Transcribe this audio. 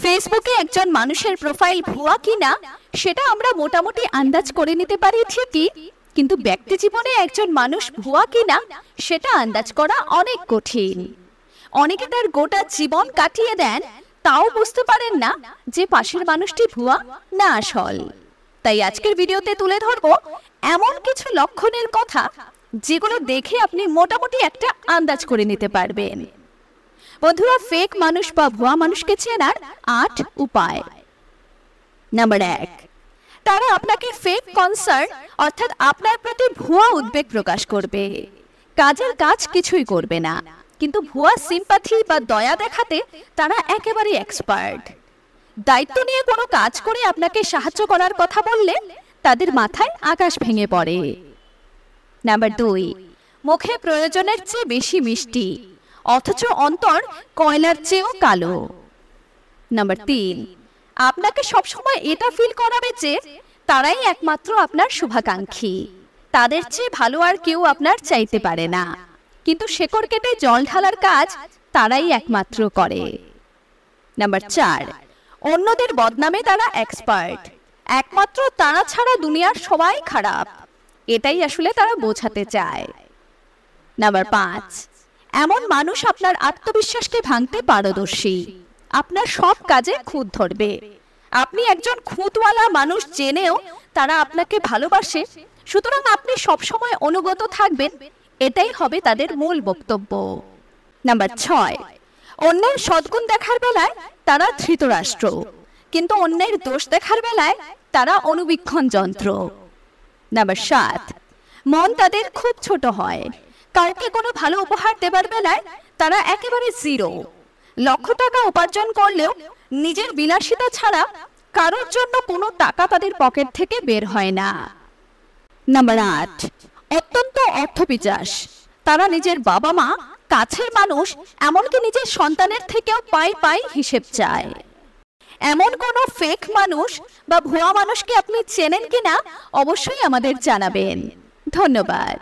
ফেসবুকে একজন মানুষের প্রোফাইল ভুয়া কিনা সেটা আমরা মোটামুটি আন্দাজ করে নিতে পারি ঠিকই, কিন্তু ব্যক্তি জীবনে একজন মানুষ ভুয়া কিনা সেটা আন্দাজ করা অনেক কঠিন। অনেকে তার গোটা জীবন কাটিয়ে দেন, তাও বুঝতে পারেন না যে পাশের মানুষটি ভুয়া না আসল। তাই আজকের ভিডিওতে তুলে ধরবো এমন কিছু লক্ষণের কথা যেগুলো দেখে আপনি মোটামুটি একটা আন্দাজ করে নিতে পারবেন। বন্ধুরা, ফেক মানুষ বা ভুয়া মানুষকে চেনার ৮ উপায়। নাম্বার ১, তারা আপনাকে ফেক কনসার্ন অর্থাৎ আপনার প্রতি ভুয়া উদ্বেগ প্রকাশ করবে। কাজের কাজ কিছুই করবে না, কিন্তু ভুয়া সিম্পাথি বা দয়া দেখাতে তারা একেবারে এক্সপার্ট। দায়িত্ব নিয়ে কোনো কাজ করে আপনাকে সাহায্য করার কথা বললে তাদের মাথায় আকাশ ভেঙে পড়ে। নাম্বার ২, মুখে প্রয়োজনের চেয়ে বেশি মিষ্টি অথচ অন্তর কয়লার চেয়েও কালো। নাম্বার ৩, আপনাকে সবসময় এটা ফিল করাবে যে তারাই একমাত্র আপনার শুভাকাঙ্ক্ষী, তাদের চেয়ে ভালো আর কেউ আপনার চাইতে পারে না, কিন্তু শেকড় কেটে জল ঢালার কাজ তারাই একমাত্র করে। নাম্বার ৪, অন্যদের বদনামে তারা এক্সপার্ট, একমাত্র তারা ছাড়া দুনিয়ার সবাই খারাপ, এটাই আসলে তারা বোঝাতে চায়। নাম্বার ৫, এমন মানুষ আপনার আত্মবিশ্বাসকে ভাঙতে পারদর্শী, আপনার সব কাজে খুঁত ধরবে। আপনি একজন খুঁতওয়ালা মানুষ জেনেও তারা আপনাকে ভালোবাসে, সুতরাং আপনি সবসময় অনুগত থাকবেন, এটাই হবে তাদের মূল বক্তব্য। নাম্বার ৬, অন্যের সদ্গুণ দেখার বেলায় তারা ধৃতরাষ্ট্র, কিন্তু অন্যের দোষ দেখার বেলায় তারা অনুবীক্ষণ যন্ত্র। নাম্বার ৭, মন তাদের খুব ছোট হয়, কাউকে কোনো ভালো উপহার দেবার বেলায় তারা একেবারে জিরো। লক্ষ টাকা উপার্জন করলেও নিজের বিলাসিতা ছাড়া কারোর জন্য কোনো টাকা তাদের পকেট থেকে বের হয় না। নাম্বার ৮, অত্যন্ত অর্থপিচাস, তারা নিজের বাবা মা, কাছের মানুষ, এমনকি নিজের সন্তানের থেকেও পাই হিসেব চায়। এমন কোনো ফেক মানুষ বা ভুয়া মানুষকে আপনি চেনেন কিনা অবশ্যই আমাদের জানাবেন। ধন্যবাদ।